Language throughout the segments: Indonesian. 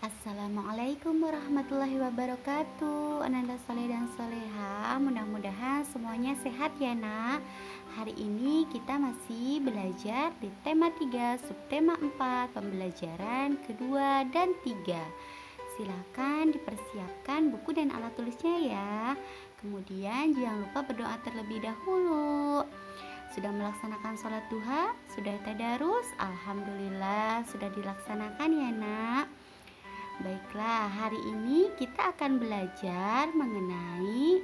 Assalamualaikum warahmatullahi wabarakatuh. Ananda soleh dan soleha, mudah-mudahan semuanya sehat ya nak. Hari ini kita masih belajar di tema 3 subtema 4 pembelajaran kedua dan 3. Silakan dipersiapkan buku dan alat tulisnya ya. Kemudian jangan lupa berdoa terlebih dahulu. Sudah melaksanakan sholat duha? Sudah tadarus? Alhamdulillah sudah dilaksanakan ya nak. Baiklah, hari ini kita akan belajar mengenai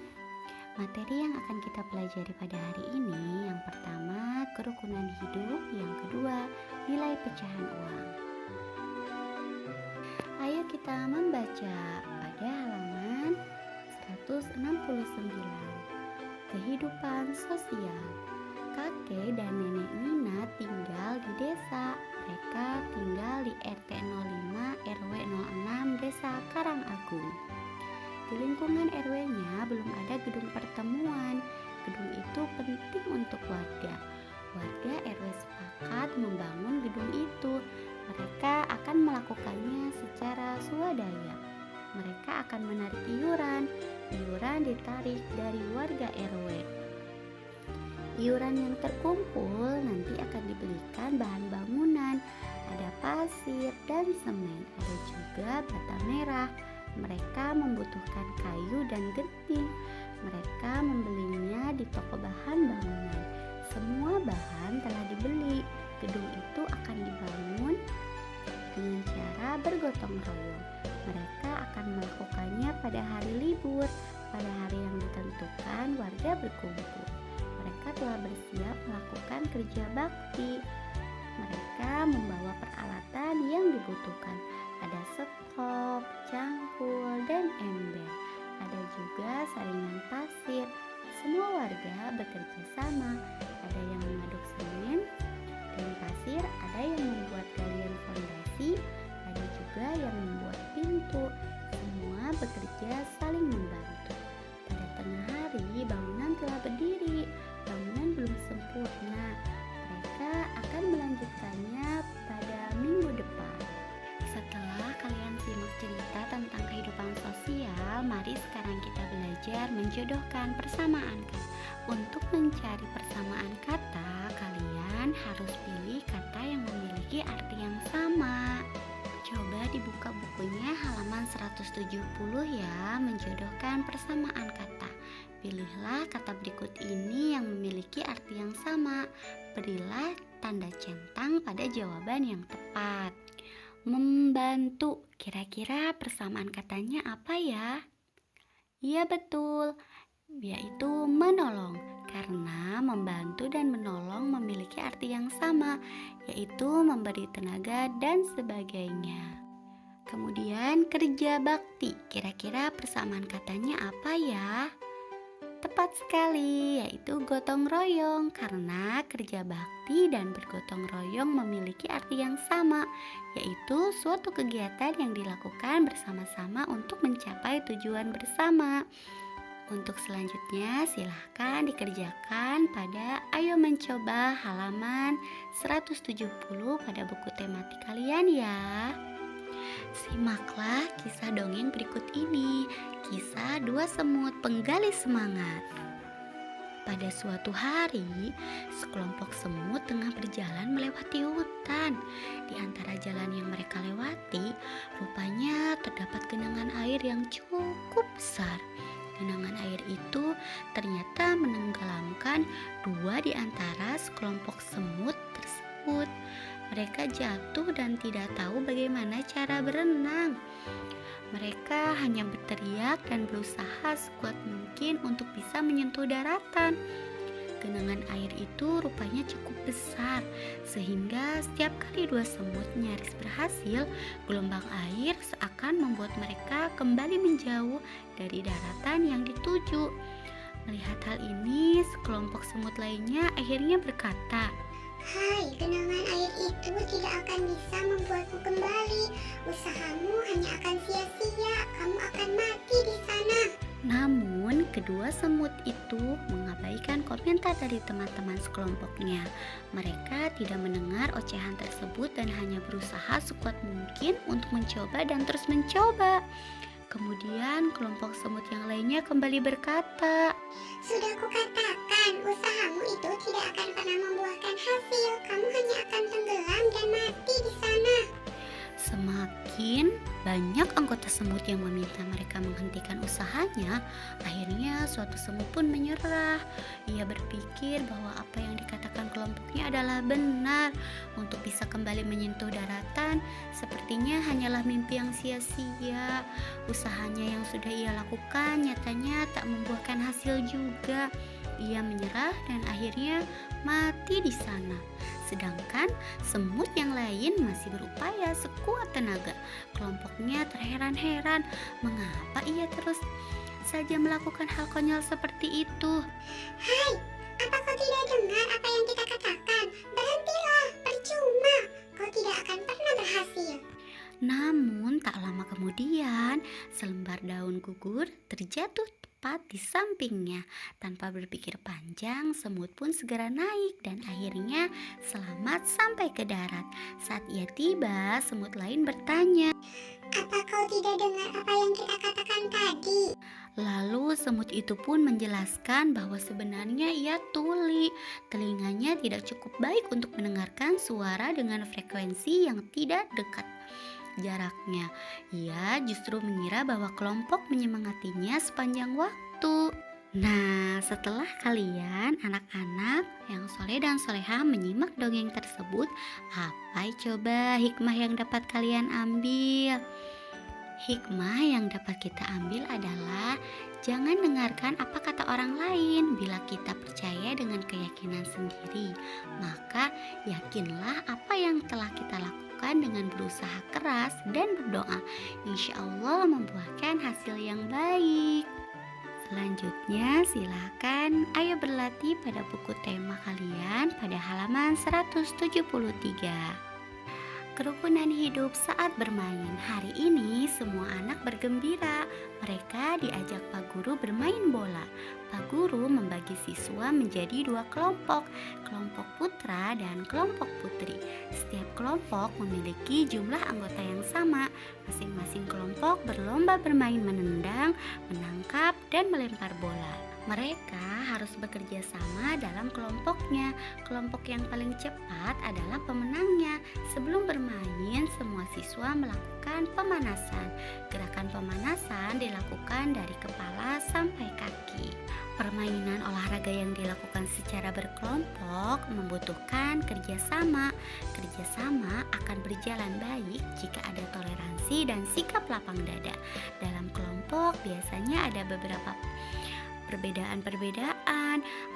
materi yang akan kita pelajari pada hari ini. Yang pertama, kerukunan hidup. Yang kedua, nilai pecahan uang. Ayo kita membaca pada halaman 169. Kehidupan sosial. Kakek dan nenek Nina tinggal di desa. Mereka tinggal di RT 05 RW 06 Desa Karangagung. Di lingkungan RW-nya belum ada gedung pertemuan. Gedung itu penting untuk warga. Warga RW sepakat membangun gedung itu. Mereka akan melakukannya secara swadaya. Mereka akan menarik iuran. Iuran ditarik dari warga RW. Iuran yang terkumpul nanti akan dibelikan bahan bangunan. Ada pasir dan semen, ada juga bata merah. Mereka membutuhkan kayu dan genting. Mereka membelinya di toko bahan bangunan. Semua bahan telah dibeli. Gedung itu akan dibangun dengan cara bergotong royong. Mereka akan melakukannya pada hari libur. Pada hari yang ditentukan, warga berkumpul. Mereka telah bersiap melakukan kerja bakti. Mereka membawa peralatan yang dibutuhkan. Ada sekop, cangkul, dan ember. Ada juga saringan pasir. Semua warga bekerja sama. Ada yang mengaduk semen dan pasir, ada yang membuat galian fondasi, ada juga yang membuat pintu. Semua bekerja saling membantu. Pada tengah hari, bangunan telah berdiri. Bangunan belum sempurna. Mereka akan melanjutkannya pada minggu depan. Setelah kalian simak cerita tentang kehidupan sosial, mari sekarang kita belajar menjodohkan persamaan kata. Untuk mencari persamaan kata, kalian harus pilih kata yang memiliki arti yang sama. Coba dibuka bukunya halaman 170 ya, menjodohkan persamaan kata. Pilihlah kata berikut ini yang memiliki arti yang sama. Berilah tanda centang pada jawaban yang tepat. Membantu, kira-kira persamaan katanya apa ya? Iya betul, yaitu menolong. Karena membantu dan menolong memiliki arti yang sama, yaitu memberi tenaga dan sebagainya. Kemudian kerja bakti, kira-kira persamaan katanya apa ya? Tepat sekali, yaitu gotong royong. Karena kerja bakti dan bergotong royong memiliki arti yang sama, yaitu suatu kegiatan yang dilakukan bersama-sama untuk mencapai tujuan bersama. Untuk selanjutnya silahkan dikerjakan pada Ayo Mencoba halaman 170 pada buku tematik kalian ya. Simaklah kisah dongeng berikut ini. Kisah dua semut penggali semangat. Pada suatu hari, sekelompok semut tengah berjalan melewati hutan. Di antara jalan yang mereka lewati, rupanya terdapat genangan air yang cukup besar. Genangan air itu ternyata menenggelamkan dua di antara sekelompok semut tersebut. Mereka jatuh dan tidak tahu bagaimana cara berenang. Mereka hanya berteriak dan berusaha sekuat mungkin untuk bisa menyentuh daratan. Genangan air itu rupanya cukup besar, sehingga setiap kali dua semut nyaris berhasil, gelombang air seakan membuat mereka kembali menjauh dari daratan yang dituju. Melihat hal ini, sekelompok semut lainnya akhirnya berkata, Hai, genangan air itu tidak akan bisa membuatmu kembali. Usahamu hanya akan sia-sia. Kamu akan mati di sana. namun Kedua semut itu mengabaikan komentar dari teman-teman sekelompoknya. Mereka tidak mendengar ocehan tersebut dan hanya berusaha sekuat mungkin untuk mencoba dan terus mencoba. Kemudian kelompok semut yang lainnya kembali berkata, Sudah kukatakan, usahamu itu tidak akan pernah membuahkan hasil. Kamu hanya akan tenggelam dan mati di sana. semakin banyak anggota semut yang meminta mereka menghentikan usahanya, akhirnya suatu semut pun menyerah. Ia berpikir bahwa apa yang dikatakan kelompoknya adalah benar. Untuk bisa kembali menyentuh daratan, sepertinya hanyalah mimpi yang sia-sia. Usahanya yang sudah ia lakukan nyatanya tak membuahkan hasil juga. Ia menyerah dan akhirnya mati di sana. Sedangkan semut yang lain masih berupaya sekuat tenaga. Kelompoknya terheran-heran mengapa ia terus saja melakukan hal konyol seperti itu. Hai, apa kau tidak dengar apa yang kita katakan? Berhentilah, percuma. Kau tidak akan pernah berhasil. Namun tak lama kemudian selembar daun gugur terjatuh tepat di sampingnya. Tanpa berpikir panjang, semut pun segera naik dan akhirnya selamat sampai ke darat. Saat ia tiba, semut lain bertanya. Apa kau tidak dengar apa yang kita katakan tadi? Lalu semut itu pun menjelaskan bahwa sebenarnya ia tuli. Telinganya tidak cukup baik untuk mendengarkan suara dengan frekuensi yang tidak dekat jaraknya. Ia justru mengira bahwa kelompok menyemangatinya sepanjang waktu. Nah, setelah kalian anak-anak yang soleh dan solehah menyimak dongeng tersebut, apa coba hikmah yang dapat kalian ambil? Hikmah yang dapat kita ambil adalah jangan dengarkan apa kata orang lain. Bila kita percaya dengan keyakinan sendiri, maka yakinlah apa yang telah kita lakukan dengan berusaha keras dan berdoa. Insya Allah membuahkan hasil yang baik. Selanjutnya silakan ayo berlatih pada buku tema kalian pada halaman 173. Kerukunan hidup saat bermain. Hari ini semua anak bergembira. Mereka diajak Pak Guru bermain bola. Pak Guru membagi siswa menjadi dua kelompok, kelompok putra dan kelompok putri. Setiap kelompok memiliki jumlah anggota yang sama. Masing-masing kelompok berlomba bermain menendang, menangkap, dan melempar bola. Mereka harus bekerja sama dalam kelompoknya. Kelompok yang paling cepat adalah pemenangnya. Sebelum bermain, semua siswa melakukan pemanasan. Gerakan pemanasan dilakukan dari kepala sampai kaki. Permainan olahraga yang dilakukan secara berkelompok membutuhkan kerjasama. Kerjasama akan berjalan baik jika ada toleransi dan sikap lapang dada. Dalam kelompok biasanya ada beberapa perbedaan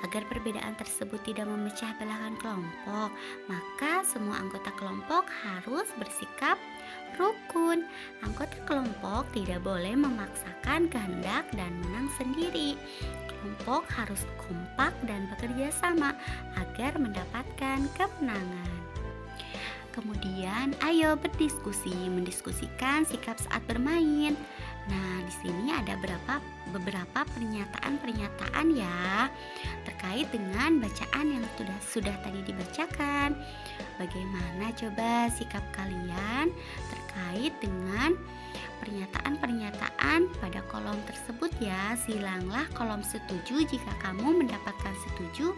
agar perbedaan tersebut tidak memecah belahkan kelompok, maka semua anggota kelompok harus bersikap rukun. Anggota kelompok tidak boleh memaksakan kehendak dan menang sendiri. Kelompok harus kompak dan bekerja sama agar mendapatkan kemenangan. Kemudian, ayo mendiskusikan sikap saat bermain. Nah, di sini ada beberapa pernyataan ya terkait dengan bacaan yang sudah tadi dibacakan. Bagaimana coba sikap kalian terkait dengan pernyataan-pernyataan pada kolom tersebut ya? Silanglah kolom setuju jika kamu mendapatkan setuju.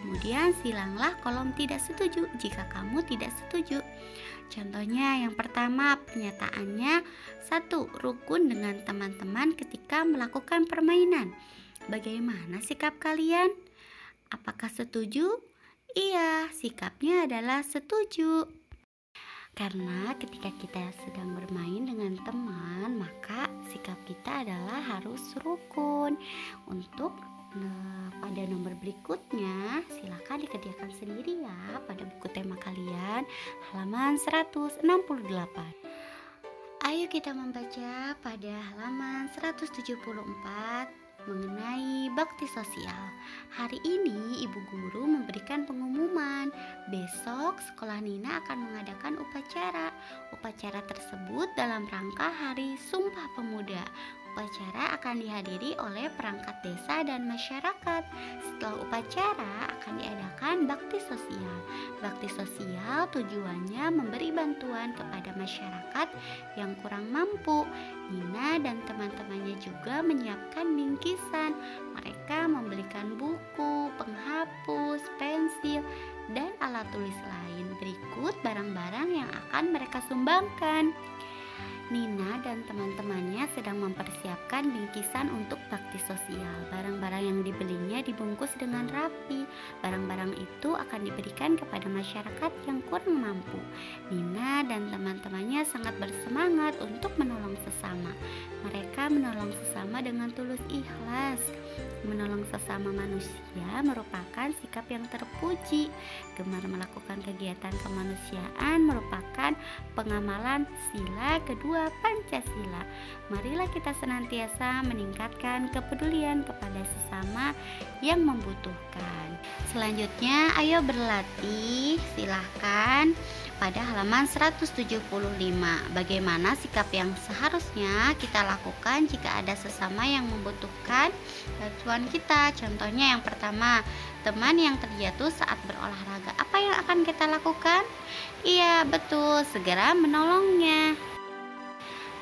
Kemudian silanglah kolom tidak setuju jika kamu tidak setuju. Contohnya yang pertama pernyataannya 1. Rukun dengan teman-teman ketika melakukan permainan. Bagaimana sikap kalian? Apakah setuju? Iya, sikapnya adalah setuju. Karena ketika kita sedang bermain dengan teman, maka sikap kita adalah harus rukun. Untuk pada nomor berikutnya silakan dikerjakan sendiri ya pada buku tema kalian halaman 168. Ayo kita membaca pada halaman 174 mengenai bakti sosial. Hari ini ibu guru memberikan pengumuman. Besok sekolah Nina akan mengadakan upacara. Upacara tersebut dalam rangka Hari Sumpah Pemuda. Upacara akan dihadiri oleh perangkat desa dan masyarakat. Setelah upacara akan diadakan bakti sosial. Bakti sosial tujuannya memberi bantuan kepada masyarakat yang kurang mampu. Nina dan teman-temannya juga menyiapkan bingkisan. Mereka membelikan buku, penghapus, pensil, dan alat tulis lain. Berikut barang-barang yang akan mereka sumbangkan. Nina dan teman-temannya sedang mempersiapkan bingkisan untuk bakti sosial. Barang-barang yang dibelinya dibungkus dengan rapi. Barang-barang itu akan diberikan kepada masyarakat yang kurang mampu. Nina dan teman-temannya sangat bersemangat untuk menolong sesama. Mereka menolong sesama dengan tulus ikhlas. Menolong sesama manusia merupakan sikap yang terpuji. Gemar melakukan kegiatan kemanusiaan merupakan pengamalan sila kedua Pancasila. Marilah kita senantiasa meningkatkan kepedulian kepada sesama yang membutuhkan. Selanjutnya, ayo berlatih. Silahkan pada halaman 175. Bagaimana sikap yang seharusnya kita lakukan jika ada sesama yang membutuhkan bantuan kita? Contohnya yang pertama, teman yang terjatuh saat berolahraga. Apa yang akan kita lakukan? Iya, betul, segera menolongnya.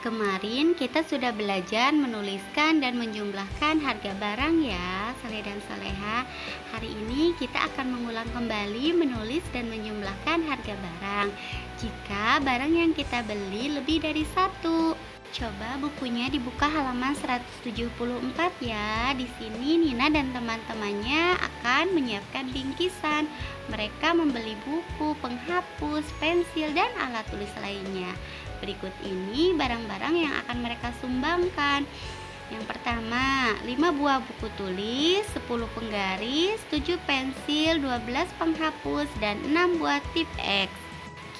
Kemarin kita sudah belajar menuliskan dan menjumlahkan harga barang ya, Saleh dan Saleha. Hari ini kita akan mengulang kembali menulis dan menjumlahkan harga barang jika barang yang kita beli lebih dari satu. Coba bukunya dibuka halaman 174 ya. Di sini Nina dan teman-temannya akan menyiapkan bingkisan. Mereka membeli buku, penghapus, pensil, dan alat tulis lainnya. Berikut ini barang-barang yang akan mereka sumbangkan. Yang pertama, 5 buah buku tulis, 10 penggaris, 7 pensil, 12 penghapus, dan 6 buah tip X.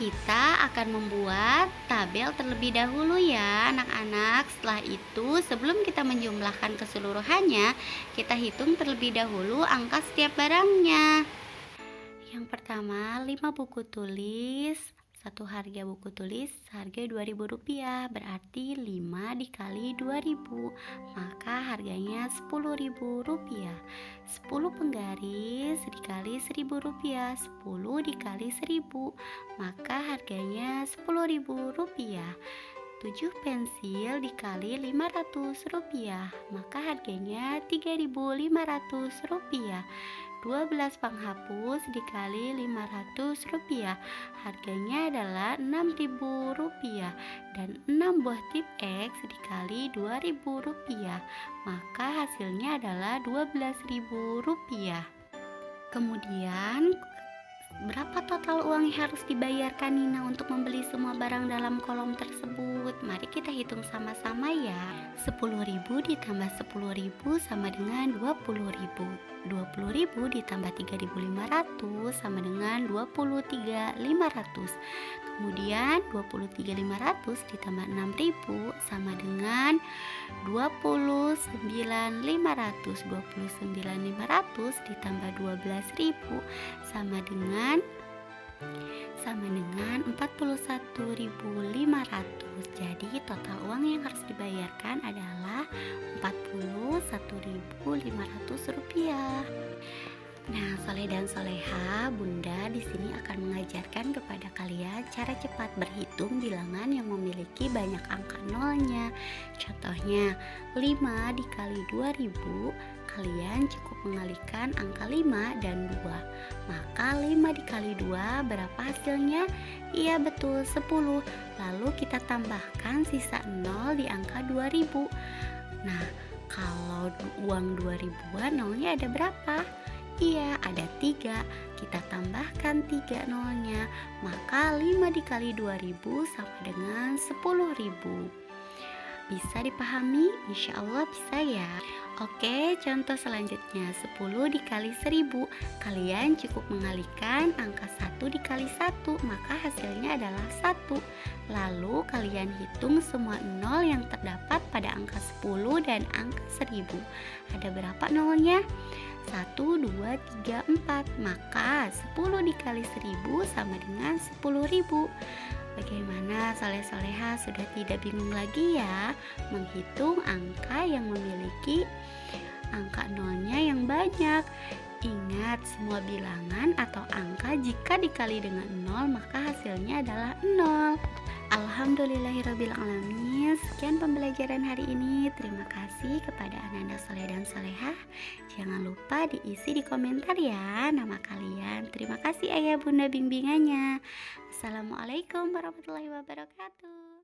Kita akan membuat tabel terlebih dahulu ya anak-anak. Setelah itu, sebelum kita menjumlahkan keseluruhannya, kita hitung terlebih dahulu angka setiap barangnya. Yang pertama, 5 buku tulis. Satu harga buku tulis harga Rp2.000, berarti 5 dikali 2.000, maka harganya Rp10.000. 10 penggaris dikali Rp1.000, 10 dikali 1.000, maka harganya Rp10.000. 7 pensil dikali Rp500, maka harganya Rp3.500. 12 penghapus dikali Rp500, harganya adalah Rp6.000, dan 6 buah tip X dikali Rp2.000, maka hasilnya adalah Rp12.000. Kemudian berapa total uang yang harus dibayarkan Nina untuk membeli semua barang dalam kolom tersebut? Mari kita hitung sama-sama ya. 10.000 ditambah 10.000 sama dengan 20.000. 20.000 ditambah 3.500 sama dengan 23.500. Kemudian 23.500 ditambah 6.000 sama dengan 29.500. 29.500 ditambah 12.000 sama dengan 41.500. Jadi total uang yang harus dibayarkan adalah Rp41.500. Nah, Soleh dan Soleha, Bunda di sini akan mengajarkan kepada kalian cara cepat berhitung bilangan yang memiliki banyak angka nolnya. Contohnya, 5 dikali 2.000, kalian cukup mengalihkan angka 5 dan 2. Maka 5 dikali 2 berapa hasilnya? Iya betul, 10. Lalu kita tambahkan sisa 0 di angka 2.000. Nah, kalau uang 2.000-an nolnya ada berapa? Iya, ada 3. Kita tambahkan 3 nolnya, maka 5 dikali 2.000 sama dengan 10.000. Bisa dipahami? Insya Allah bisa ya. Oke, contoh selanjutnya 10 dikali 1000. Kalian cukup mengalihkan angka 1 dikali 1, maka hasilnya adalah 1. Lalu kalian hitung semua nol yang terdapat pada angka 10 dan angka 1000. Ada berapa nolnya? 1, 2, 3, 4. Maka 10 dikali 1000 sama dengan 10.000. Bagaimana soleh-soleha sudah tidak bingung lagi ya menghitung angka yang memiliki angka nolnya yang banyak. Ingat, semua bilangan atau angka jika dikali dengan nol maka hasilnya adalah nol. Alhamdulillahirrabbilalamin. Sekian pembelajaran hari ini. Terima kasih kepada anak-anak soleh dan solehah. Jangan lupa diisi di komentar ya nama kalian. Terima kasih ayah bunda bimbingannya. Assalamualaikum warahmatullahi wabarakatuh.